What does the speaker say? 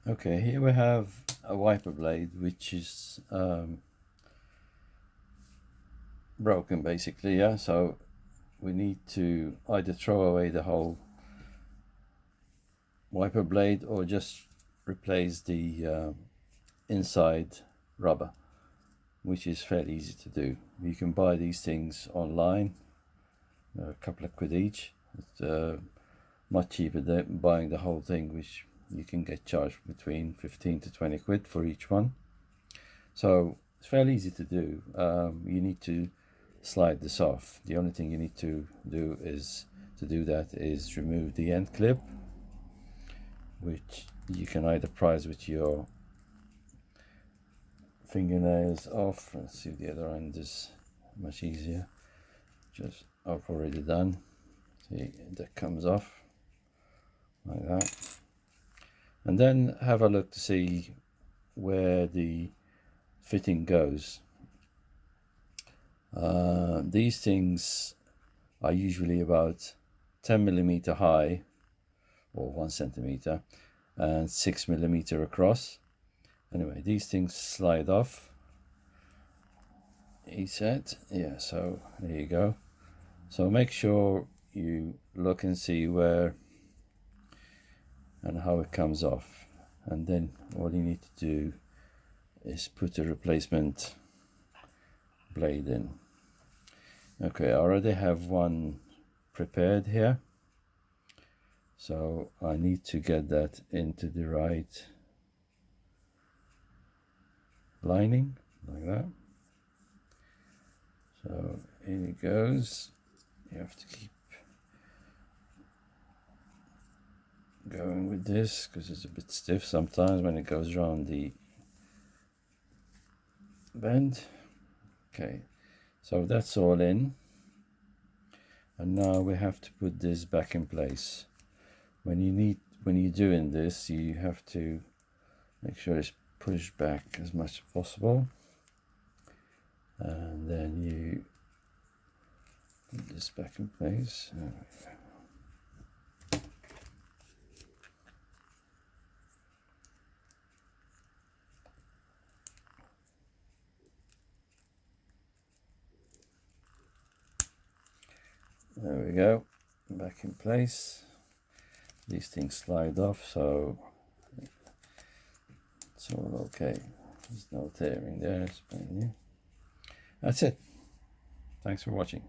Okay, here we have a wiper blade which is broken basically, yeah, so we need to either throw away the whole wiper blade or just replace the inside rubber, which is fairly easy to do. You can buy these things online, a couple of quid each. It's much cheaper than buying the whole thing, which you can get charged between 15 to 20 quid for each one. So it's fairly easy to do. You need to slide this off. The only thing you need to do is remove the end clip, which you can either prise with your fingernails off. Let's see if the other end is much easier. Just I've already done. See, that comes off like that, and then have a look to see where the fitting goes. These things are usually about 10mm high, or 1 centimeter, and 6mm across. Anyway, these things slide off. He said, yeah, so there you go. So make sure you look and see where and how it comes off, and then all you need to do is put a replacement blade in. Okay, I already have one prepared here, so I need to get that into the right lining like that. So in it goes. You have to keep going with this because it's a bit stiff sometimes when it goes around the bend. Okay, so that's all in, and now we have to put this back in place. When you're doing this, you have to make sure it's pushed back as much as possible, and then you put this back in place. There we go, back in place. These things slide off, so it's all okay. There's no tearing there. That's it. Thanks for watching.